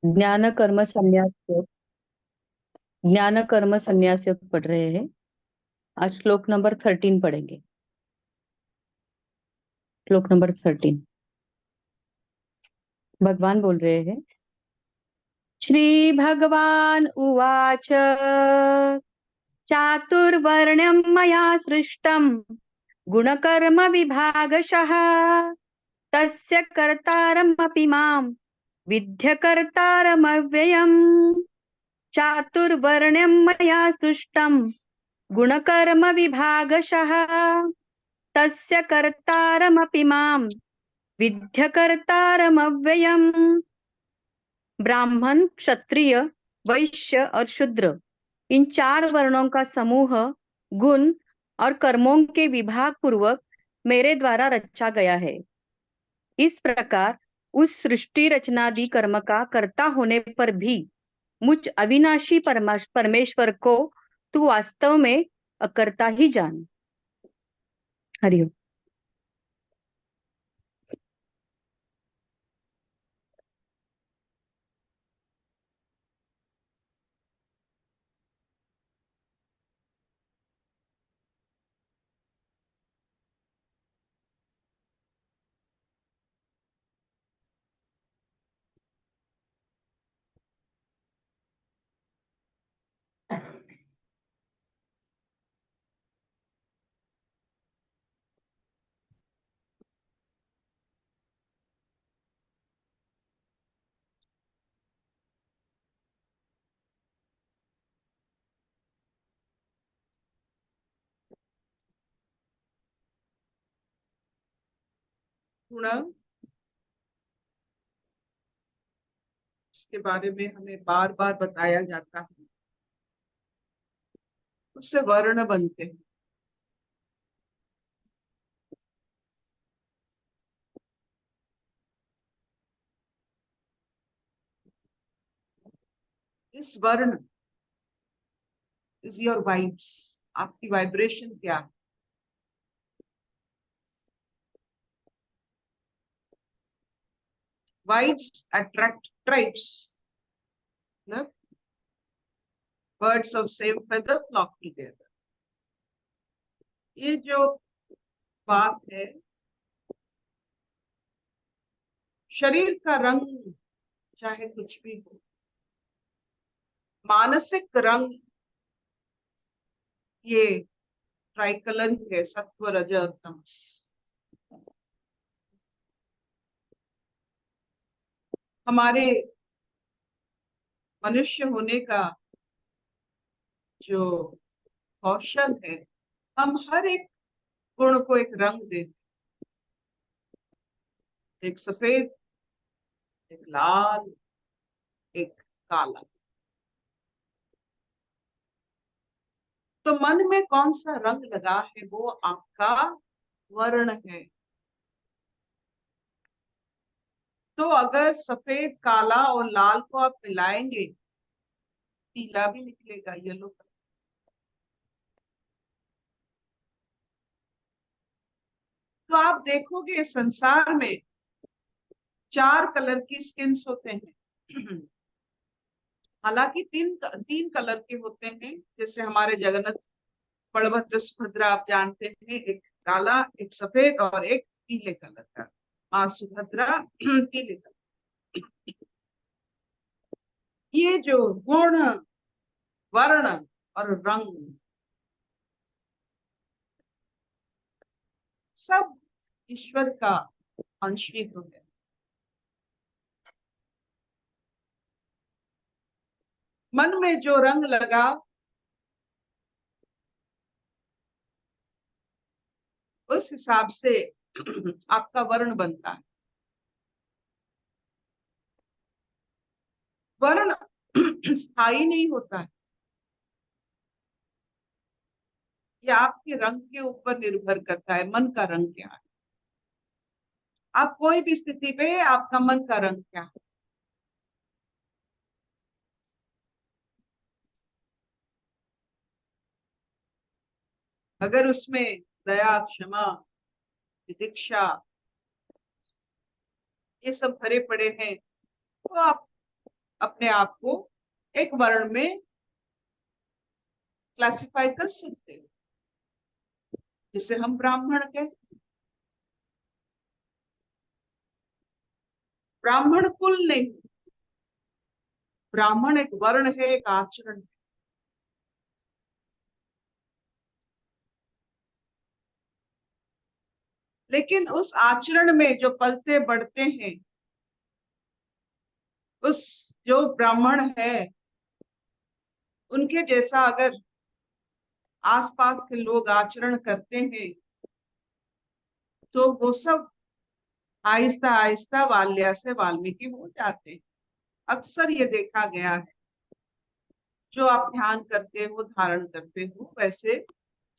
ज्ञान कर्म संन्यास योग। ज्ञान कर्म संन्यास योग पढ़ रहे हैं। आज श्लोक नंबर 13 पढ़ेंगे। श्लोक नंबर 13। भगवान बोल रहे हैं। श्री भगवान उवाच चातुर्वर्ण्यं मया सृष्टं गुणकर्म विभागशः तस्य कर्तारमपि मां विद्य कर्तारमव्ययम्। चातुर्वर्ण्यं मया सृष्टं गुणकर्म विभागशः तस्य कर्तारमपि मां विद्य कर्तारमव्ययम्। ब्राह्मण, क्षत्रिय, वैश्य और शूद्र, इन चार वर्णों का समूह गुण और कर्मों के विभाग पूर्वक मेरे द्वारा रचा गया है। इस प्रकार उस सृष्टि रचनादि कर्म का कर्ता होने पर भी मुझ अविनाशी परमेश्वर को तू वास्तव में अकर्ता ही जान। हरिओम। गुण, इसके बारे में हमें बार बार बताया जाता है। उससे वर्ण बनते हैं। इस वर्ण इज योर वाइब्स। आपकी वाइब्रेशन क्या है? Vibes attract tribes. Birds of same feather flock together. ये जो बात है, शरीर का रंग चाहे कुछ भी हो, मानसिक रंग ये ट्राइकलर ही है, सत्व रज और तमस। हमारे मनुष्य होने का जो कौशल है, हम हर एक गुण को एक रंग देते। एक सफेद, एक लाल, एक काला। तो मन में कौन सा रंग लगा है वो आपका वर्ण है। तो अगर सफेद, काला और लाल को आप मिलाएंगे, पीला भी निकलेगा, येलो। तो आप देखोगे संसार में चार कलर की स्किन्स होते हैं। हालांकि तीन तीन कलर के होते हैं, जैसे हमारे जगन्नाथ बलभद्र सुभद्रा आप जानते हैं, एक काला, एक सफेद और एक पीले कलर का। माँ सुभद्रा पीले कलर। ये जो गुण, वर्ण और रंग सब ईश्वर का अंश ही तो है। मन में जो रंग लगा उस हिसाब से आपका वर्ण बनता है। वर्ण स्थायी नहीं होता है। ये आपके रंग के ऊपर निर्भर करता है, मन का रंग क्या है। आप कोई भी स्थिति पे आपका मन का रंग क्या है। अगर उसमें दया, क्षमा, तितिक्षा ये सब भरे पड़े हैं, तो आप अपने आप को एक वर्ण में क्लासिफाई कर सकते हो, जिसे हम ब्राह्मण कहते हैं। ब्राह्मण कुल नहीं, ब्राह्मण एक वर्ण है, एक आचरण है। लेकिन उस आचरण में जो पलते बढ़ते हैं, उस जो ब्राह्मण है उनके जैसा अगर आसपास के लोग आचरण करते हैं तो वो सब आहिस्ता आहिस्ता वाल्या से वाल्मीकि हो जाते हैं। अक्सर ये देखा गया है। जो आप ध्यान करते हो, धारण करते हो, वैसे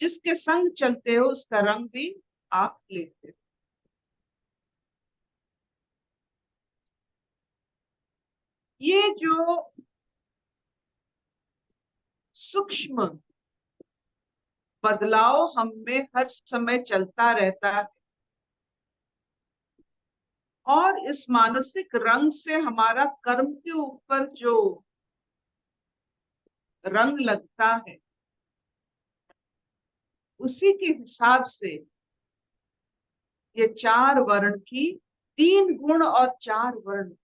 जिसके संग चलते हो उसका रंग भी आप लेते हो। ये जो सूक्ष्म बदलाव हम में हर समय चलता रहता है, और इस मानसिक रंग से हमारा कर्म के ऊपर जो रंग लगता है, उसी के हिसाब से ये चार वर्ण की, 3 गुण और 4 वर्ण,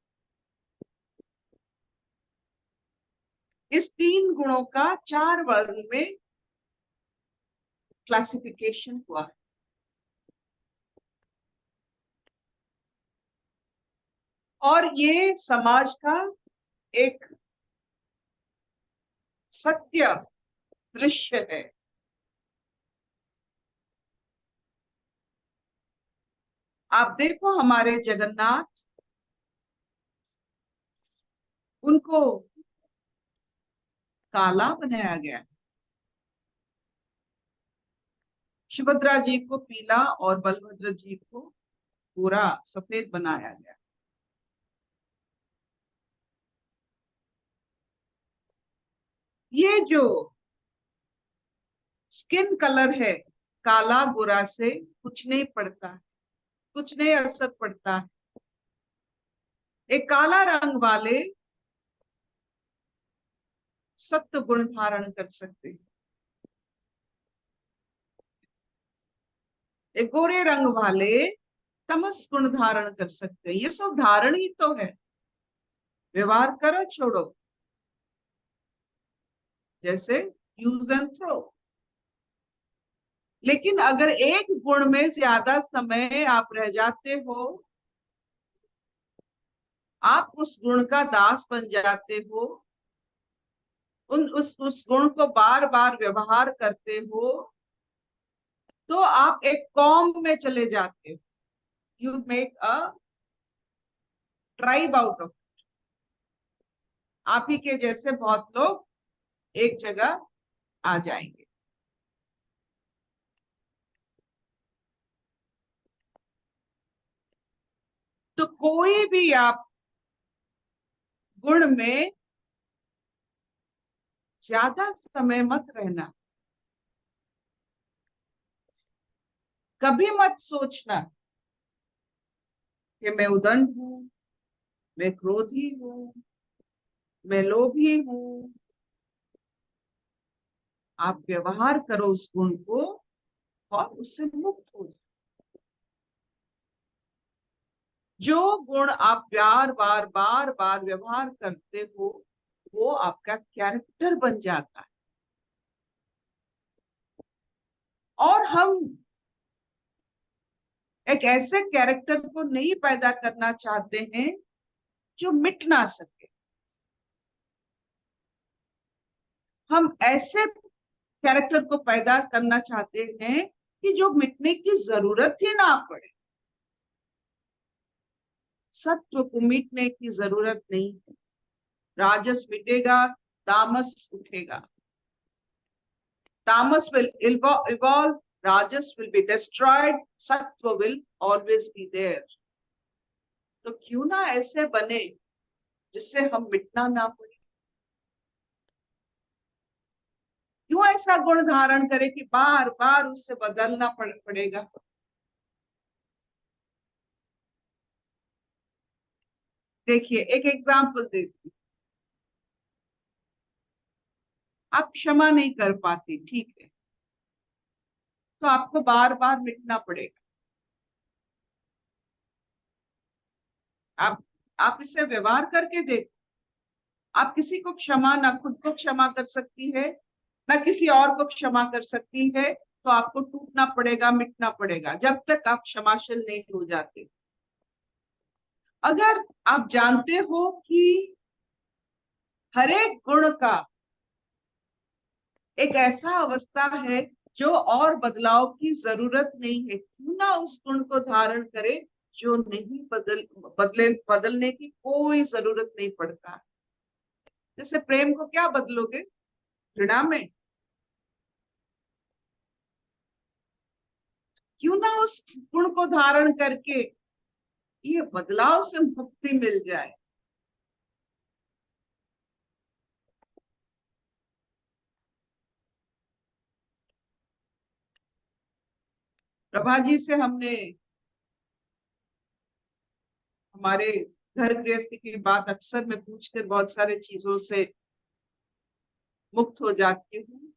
इस 3 गुणों का 4 वर्ण में क्लासिफिकेशन हुआ है। और ये समाज का एक सत्य दृश्य है। आप देखो हमारे जगन्नाथ, उनको काला बनाया गया, सुभद्रा जी को पीला और बलभद्र जी को पूरा सफेद बनाया गया। ये जो स्किन कलर है, काला गोरा से कुछ नहीं पड़ता है, कुछ नहीं असर पड़ता है। एक काला रंग वाले सत्व गुण धारण कर सकते हैं, एक गोरे रंग वाले तमस गुण धारण कर सकते हैं। ये सब धारण ही तो है, व्यवहार करो छोड़ो, जैसे यूज एंड थ्रो। लेकिन अगर एक गुण में ज्यादा समय आप रह जाते हो, आप उस गुण का दास बन जाते हो, उस गुण को बार बार व्यवहार करते हो, तो आप एक कॉम में चले जाते हो। You make a tribe out of. आप ही के जैसे बहुत लोग एक जगह आ जाएंगे। तो कोई भी आप गुण में ज्यादा समय मत रहना। कभी मत सोचना कि मैं उदंड हूं, मैं क्रोधी हूं, मैं लोभी हूं। आप व्यवहार करो उस गुण को और उससे मुक्त हो जाओ। जो गुण आप बार बार बार बार व्यवहार करते हो, वो आपका कैरेक्टर बन जाता है। और हम एक ऐसे कैरेक्टर को नहीं पैदा करना चाहते हैं जो मिट ना सके। हम ऐसे कैरेक्टर को पैदा करना चाहते हैं कि जो मिटने की जरूरत ही ना पड़े। सत्व को मिटने की जरूरत नहीं है। राजस मिटेगा, तामस उठेगा। तामस will evolve, rajas will be destroyed, sattva will always be there. तो क्यों ना ऐसे बने जिससे हम मिटना ना पड़े। क्यों ऐसा गुण धारण करे कि बार बार उससे बदलना पड़ेगा। देखिए एक एग्जाम्पल देती हूँ। आप क्षमा नहीं कर पाते, ठीक है, तो आपको बार बार मिटना पड़ेगा। आप इससे व्यवहार करके देखो। आप किसी को क्षमा, ना खुद को क्षमा कर सकती है, ना किसी और को क्षमा कर सकती है, तो आपको टूटना पड़ेगा, मिटना पड़ेगा, जब तक आप क्षमाशील नहीं हो जाते। अगर आप जानते हो कि हर एक गुण का एक ऐसा अवस्था है जो और बदलाव की जरूरत नहीं है, क्यों ना उस गुण को धारण करे जो नहीं बदलने की कोई जरूरत नहीं पड़ता। जैसे प्रेम को क्या बदलोगे, घृणा में? क्यों ना उस गुण को धारण करके ये बदलाव से मुक्ति मिल जाए। प्रभा जी से हमने हमारे घर गृहस्थी की बात अक्सर मैं पूछकर बहुत सारे चीजों से मुक्त हो जाती हूँ।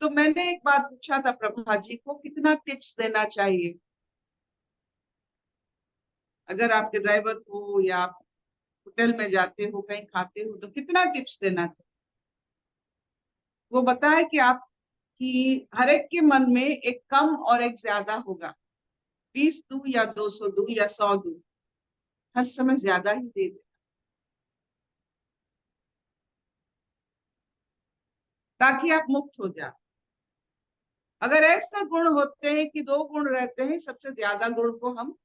तो मैंने एक बार पूछा था प्रभा जी को, कितना टिप्स देना चाहिए अगर आपके ड्राइवर हो या आप होटल में जाते हो, कहीं खाते हो, तो कितना टिप्स देना चाहिए? वो बताए कि आप कि हर एक के मन में एक कम और एक ज्यादा होगा। 20 दूं या 200 दूं या 100 दूं, हर समय ज्यादा ही दे दे, ताकि आप मुक्त हो जाए। अगर ऐसा गुण होते हैं कि 2 गुण रहते हैं, सबसे ज्यादा गुण को हम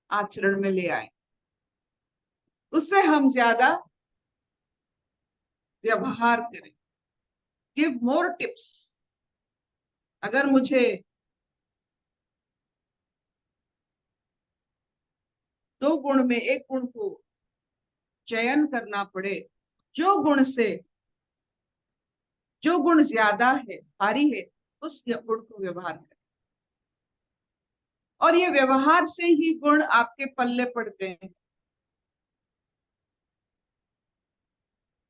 आचरण में ले आए, उससे हम ज्यादा व्यवहार करें, गिव मोर टिप्स। अगर मुझे 2 गुण में एक गुण को चयन करना पड़े, जो गुण से जो गुण ज्यादा है, भारी है, उस गुण को व्यवहार करें। और ये व्यवहार से ही गुण आपके पल्ले पड़ते हैं।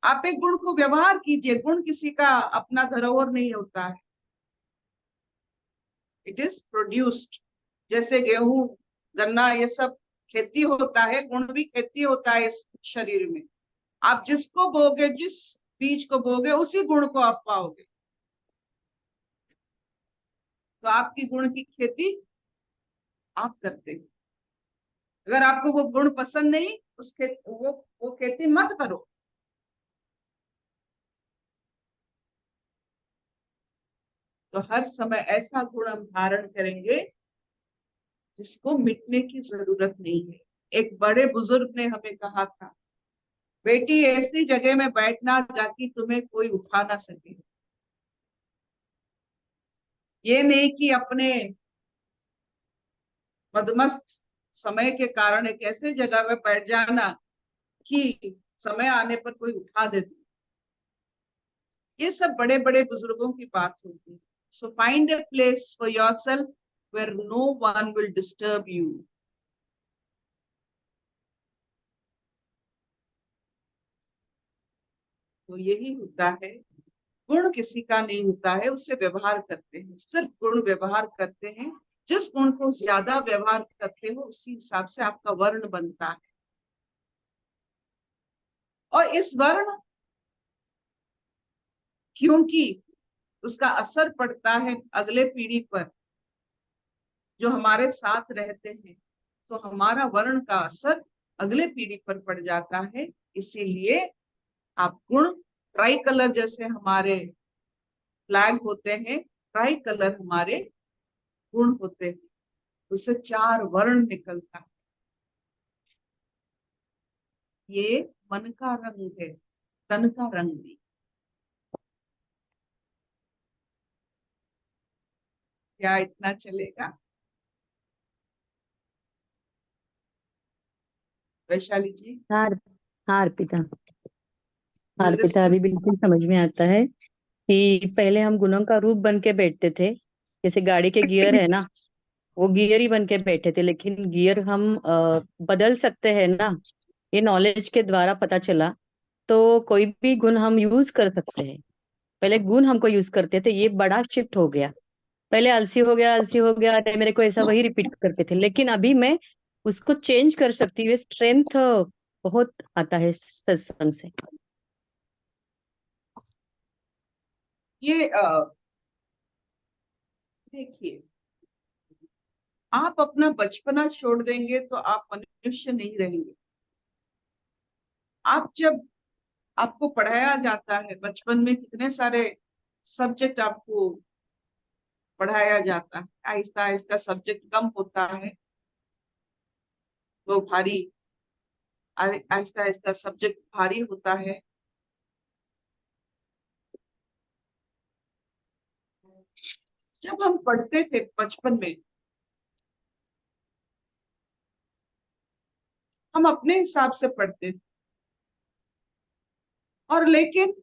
आप एक गुण को व्यवहार कीजिए, गुण किसी का अपना धरोहर नहीं होता है, इट इज प्रोड्यूस्ड। जैसे गेहूं, गन्ना, ये सब खेती होता है, गुण भी खेती होता है इस शरीर में। आप जिसको बोगे, जिस बीज को बोगे, उसी गुण को आप पाओगे। तो आपकी गुण की खेती आप करते हो। अगर आपको वो गुण पसंद नहीं, उस वो खेती मत करो। तो हर समय ऐसा गुण हम धारण करेंगे जिसको मिटने की जरूरत नहीं है। एक बड़े बुजुर्ग ने हमें कहा था, बेटी ऐसी जगह में बैठना जाकि तुम्हें कोई उठा ना सके। ये नहीं कि अपने मदमस्त समय के कारण एक ऐसे जगह में बैठ जाना कि समय आने पर कोई उठा दे। ये सब बड़े बड़े बुजुर्गों की बात होती है। So find a place for yourself where no one will disturb you. तो यही होता है, गुण किसी का नहीं होता है, उससे व्यवहार करते हैं, सिर्फ गुण व्यवहार करते हैं। जिस गुण को ज्यादा व्यवहार करते हो, उसी हिसाब से आपका वर्ण बनता है। और इस वर्ण, क्योंकि उसका असर पड़ता है अगले पीढ़ी पर जो हमारे साथ रहते हैं, तो हमारा वर्ण का असर अगले पीढ़ी पर पड़ जाता है। इसीलिए आप गुण, ट्राई कलर जैसे हमारे फ्लैग होते हैं, ट्राई कलर हमारे गुण होते हैं, उससे 4 वर्ण निकलता है। ये मन का रंग है, तन का रंग नहीं। क्या इतना चलेगा वैशाली जी? हाँ हाँ अर्पिता। हाँ मुझे अर्पिता, सुन। अभी बिल्कुल समझ में आता है कि पहले हम गुणों का रूप बन के बैठते थे। जैसे गाड़ी के गियर है ना, वो गियर ही बन के बैठे थे, लेकिन गियर हम बदल सकते हैं ना, ये नॉलेज के द्वारा पता चला। तो कोई भी गुण हम यूज कर सकते हैं। पहले गुण हमको यूज करते थे, ये बड़ा शिफ्ट हो गया। पहले आलसी हो गया, आलसी हो गया, अरे मेरे को ऐसा, वही रिपीट करते थे। लेकिन अभी मैं उसको चेंज कर सकती हूँ। स्ट्रेंथ बहुत आता है सत्संग से। ये देखिए, आप अपना बचपना छोड़ देंगे तो आप मनुष्य नहीं रहेंगे। आप जब आपको पढ़ाया जाता है बचपन में, कितने सारे सब्जेक्ट आपको पढ़ाया जाता है, आहिस्ता आहिस्ता सब्जेक्ट कम होता है, वो भारी, आहिस्ता आहिस्ता सब्जेक्ट भारी होता है। जब हम पढ़ते थे बचपन में, हम अपने हिसाब से पढ़ते थे, और लेकिन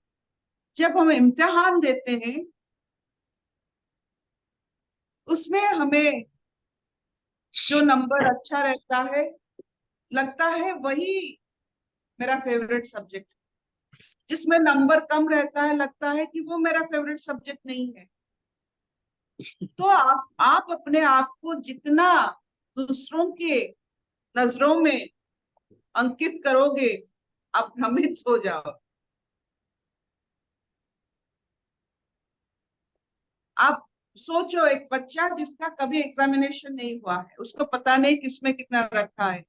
जब हम इम्तिहान देते हैं उसमें हमें जो नंबर अच्छा रहता है, लगता है वही मेरा फेवरेट सब्जेक्ट। जिसमें नंबर कम रहता है, लगता है कि वो मेरा फेवरेट सब्जेक्ट नहीं है। तो आप अपने आप को जितना दूसरों के नजरों में अंकित करोगे, आप भ्रमित हो जाओ। आप सोचो, एक बच्चा जिसका कभी एग्जामिनेशन नहीं हुआ है, उसको पता नहीं किसमें कितना रखा है,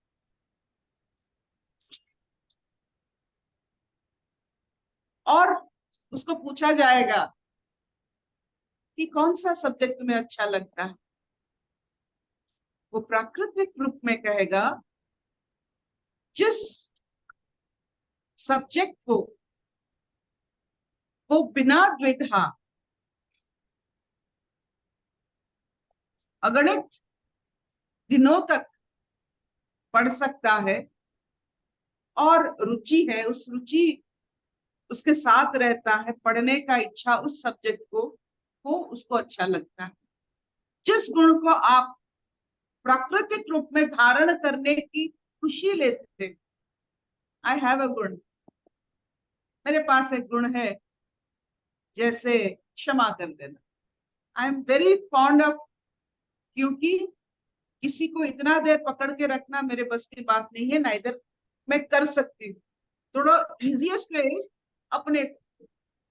और उसको पूछा जाएगा कि कौन सा सब्जेक्ट तुम्हें अच्छा लगता है, वो प्राकृतिक रूप में कहेगा जिस सब्जेक्ट को वो बिना द्विधा अगणित दिनों तक पढ़ सकता है, और रुचि है, उस रुचि उसके साथ रहता है, पढ़ने का इच्छा उस सब्जेक्ट को, वो उसको अच्छा लगता है। जिस गुण को आप प्राकृतिक रूप में धारण करने की खुशी लेते थे, आई हैव अ गुण, मेरे पास एक गुण है, जैसे क्षमा कर देना। I am very fond of, क्योंकि किसी को इतना देर पकड़ के रखना मेरे बस की बात नहीं है, ना इधर मैं कर सकती हूँ। थोड़ा इजिएस्ट वे इज अपने,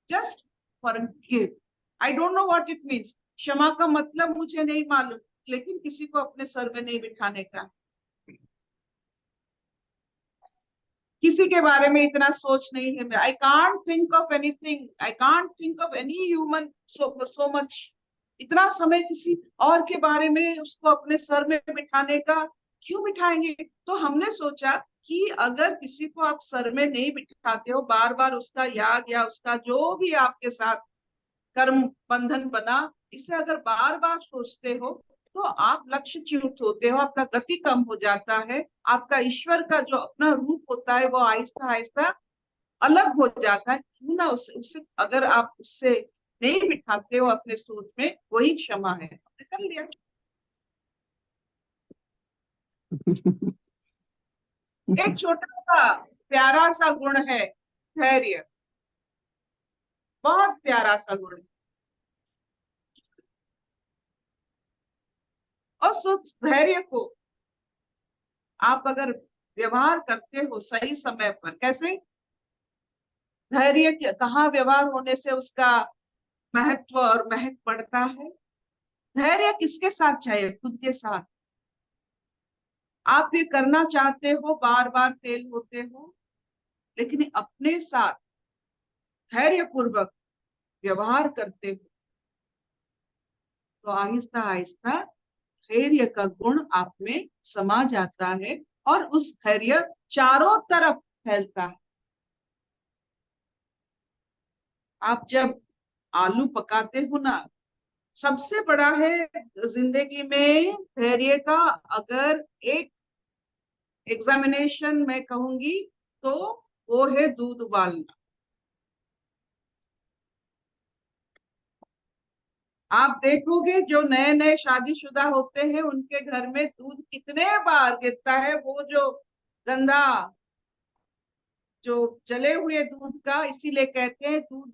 just forgive. I don't know what it means, क्षमा का मतलब मुझे नहीं मालूम, लेकिन किसी को अपने सर में नहीं बिठाने का, किसी के बारे में इतना सोच नहीं है। I can't think of anything, I can't think of any human so much, इतना समय किसी और के बारे में उसको अपने सर में बिठाने का क्यों बिठाएंगे। तो हमने सोचा कि अगर किसी को आप सर में नहीं बिठाते हो, बार बार उसका याद या उसका जो भी आपके साथ कर्म बंधन बना, इसे अगर बार बार सोचते हो, तो आप लक्ष्यच्युत होते हो, आपका गति कम हो जाता है, आपका ईश्वर का जो अपना रूप होता है वो आहिस्ता आहिस्ता अलग हो जाता है। क्यों ना उससे अगर आप उससे नहीं बिठाते हो अपने सोच में, वही क्षमा है, आपने कर लिया। एक छोटा सा प्यारा सा गुण है धैर्य, बहुत प्यारा सा गुण है। और उस धैर्य को आप अगर व्यवहार करते हो सही समय पर, कैसे धैर्य कहाँ व्यवहार होने से उसका महत्व और महक बढ़ता है। धैर्य किसके साथ चाहिए? खुद के साथ। आप ये करना चाहते हो, बार बार फेल होते हो, लेकिन अपने साथ धैर्य पूर्वक व्यवहार करते हो, तो आहिस्ता आहिस्ता धैर्य का गुण आप में समा जाता है, और उस धैर्य चारों तरफ फैलता है। आप जब आलू पकाते हो ना, सबसे बड़ा है जिंदगी में धैर्य का, अगर एक एग्जामिनेशन मैं कहूंगी, तो वो है दूध उबालना। आप देखोगे जो नए नए शादीशुदा होते हैं, उनके घर में दूध कितने बार गिरता है, वो जो गंदा जो जले हुए दूध का, इसीलिए कहते हैं दूध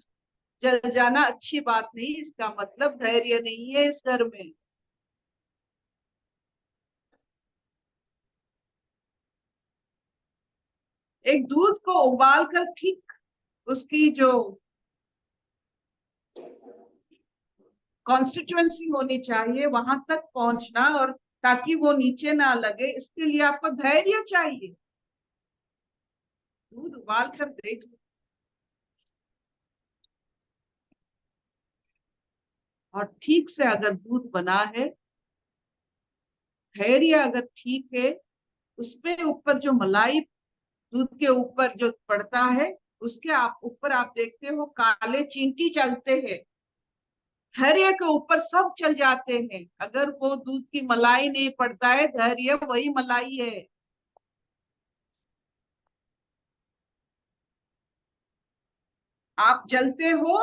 जल जाना अच्छी बात नहीं, इसका मतलब धैर्य नहीं है इस घर में। एक दूध को उबाल कर ठीक उसकी जो कॉन्स्टिट्यूएंसी होनी चाहिए वहां तक पहुंचना, और ताकि वो नीचे ना लगे, इसके लिए आपको धैर्य चाहिए। दूध उबाल कर देख लो, और ठीक से अगर दूध बना है, धैर्य अगर ठीक है, उसपे ऊपर जो मलाई दूध के ऊपर जो पड़ता है, उसके आप ऊपर आप देखते हो काले चींटी चलते हैं। धैर्य के ऊपर सब चल जाते हैं। अगर वो दूध की मलाई नहीं पड़ता है, धैर्य वही मलाई है। आप जलते हो,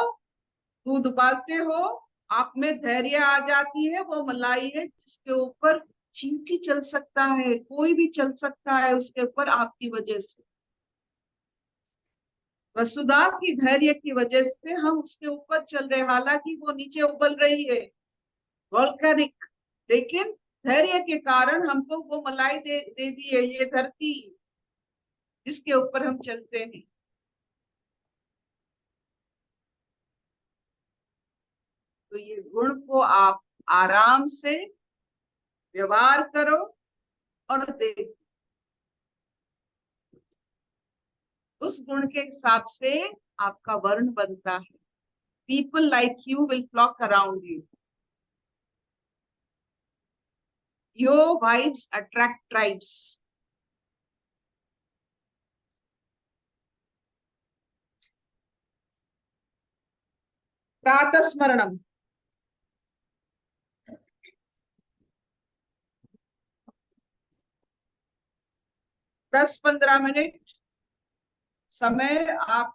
दूध उबालते हो, आप में धैर्य आ जाती है, वो मलाई है जिसके ऊपर चींटी चल सकता है, कोई भी चल सकता है उसके ऊपर आपकी वजह से। वसुधा की धैर्य की वजह से हम उसके ऊपर चल रहे, हालांकि वो नीचे उबल रही है, वॉल्केनिक, लेकिन धैर्य के कारण हमको वो मलाई दे दी है ये धरती जिसके ऊपर हम चलते हैं। तो ये गुण को आप आराम से व्यवहार करो और देखो, उस गुण के हिसाब से आपका वर्ण बनता है। People like you will flock around you, your vibes attract tribes. प्रातः स्मरणम, 10-15 मिनट समय आप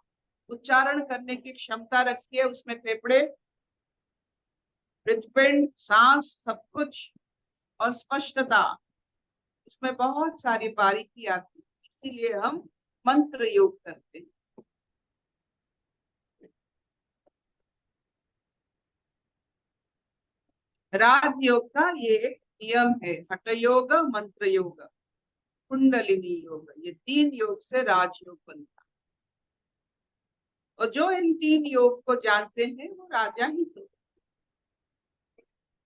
उच्चारण करने की क्षमता रखिए, उसमें फेफड़े, हृदपिंड, सांस, सब कुछ, और स्पष्टता, इसमें बहुत सारी बारीकी आती है, इसीलिए हम मंत्र योग करते हैं। राजयोग का ये एक नियम है, हठ योग, मंत्र योग, कुंडलिनी योग, ये 3 योग से राजयोग बनता है। और जो इन 3 योग को जानते हैं वो राजा ही तो,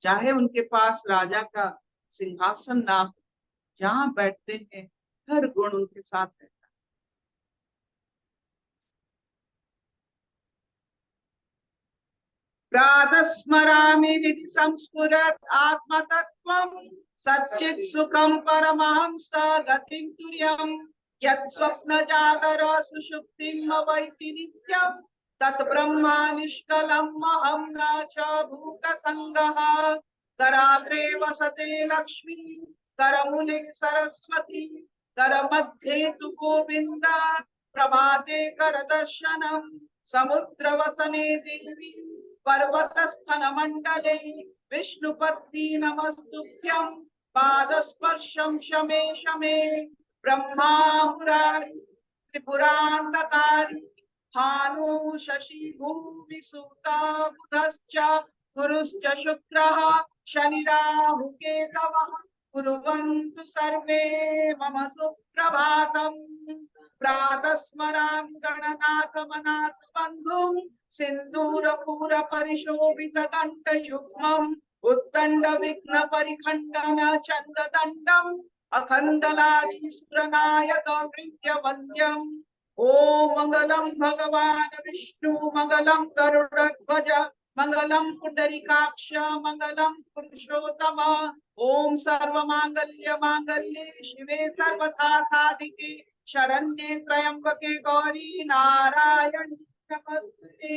चाहे उनके पास राजा का सिंहासन ना हो, जहां बैठते हैं हर गुण उनके साथ रहता है। प्रातस्मरामि हृदि संस्फुरत् आत्मतत्त्वं, सच्चित् सुखं परमहंस गतिं तुर्यं, यत् स्वप्न जागर सुषुप्तिम् अवैति नित्यं, तत् ब्रह्मा निष्कलम् अहं न च भूतसंगः। कराग्रे वसते लक्ष्मी, करमूले सरस्वती, करमध्ये तु गोविन्द, प्रभाते करदर्शनम्, समुद्रवसने देवी, पर्वतस्थनमण्डले विष्णुपत्नी नमस्तुभ्यं, पादस्पर्शं शमे शमे, ब्रह्मा मुरारी त्रिपुरान्तकारी, भानु शशि भूमि सुता बुधश्च, गुरुश्च शुक्रः शनिराहु केतवः, कुर्वन्तु सर्वे मम सुप्रभातम्। प्रातः स्मरामि गणनाथमनाथ बन्धुं, सिन्दूरपूर परिशोभित कण्ठयुग्मम्, उत्तण्ड विघ्न परिखण्डन चन्द्रदण्डम्, अखण्डलाजीश्वरनायक वृद्ध्यवन्द्यम्। ॐ मङ्गलं भगवान् विष्णु, मङ्गलं गरुडध्वज, मङ्गलं पुण्डरीकाक्ष, मङ्गलं पुरुषोत्तम। ॐ सर्वमाङ्गल्य माङ्गल्ये शिवे सर्वथा साधिके, शरण्ये त्र्यंबके गौरी नारायणी नमस्ते।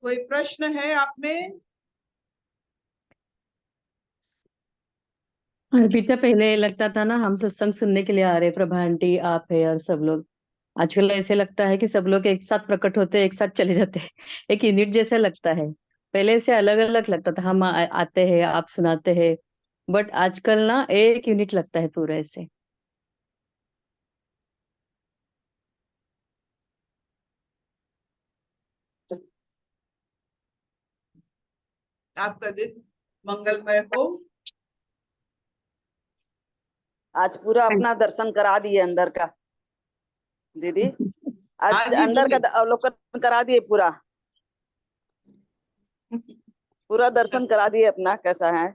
कोई प्रश्न है आप में? अभी तो पहले लगता था ना हम सत्संग सुनने के लिए आ रहे, प्रभा आंटी आप है और सब लोग। आजकल ऐसे लगता है कि सब लोग एक साथ प्रकट होते एक साथ चले जाते हैं, एक यूनिट जैसा लगता है। पहले से अलग अलग लगता था, हम आते हैं आप सुनाते हैं, बट आजकल ना एक यूनिट लगता है पूरे से। आपका दिन मंगलमय हो। आज पूरा अपना दर्शन करा दिए अंदर का दीदी। आज हाँ जी अंदर का बोलिए। अवलोकन करा दिए पूरा। पूरा दर्शन करा दिए अपना कैसा है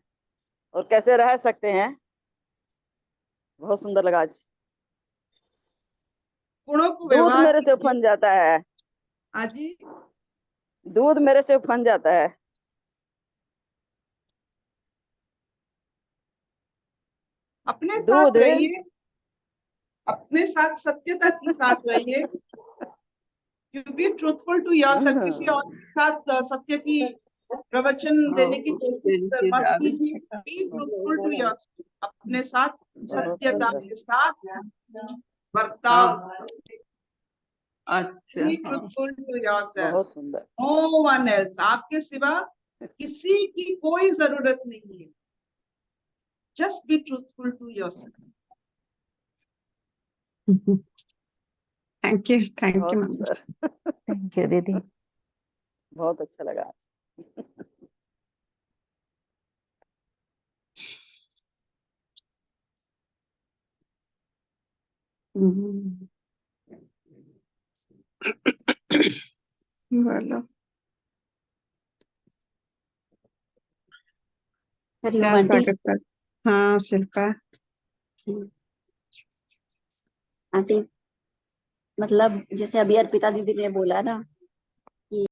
और कैसे रह सकते हैं। बहुत सुंदर लगा आज। गुणों को दूध व्यवहार मेरे से कीजिए। उफन जाता है। हाँ जी। दूध मेरे से उफन जाता है। अपने साथ दूध रहिए, अपने साथ सत्यता के साथ रहिए। You be truthful to yourself. किसी और के साथ सत्य की प्रवचन देने की कोशिश मत कीजिए। Be truthful to yourself. अपने साथ बहुत सत्यता सुंदर। के साथ बर्ताव। अच्छा बी ट्रूथफुल टू योरसेल्फ। बहुत सुंदर। No one else. आपके सिवा किसी की कोई जरूरत नहीं है। Just be truthful to yourself. Thank you बहुत मैम। सुंदर। थैंक यू दीदी। बहुत अच्छा लगा आज। बोलो हरिओम क्या आंटी। स्वागत है। हाँ शिल्पा। आंटी, मतलब जैसे अभी अर्पिता दीदी ने बोला ना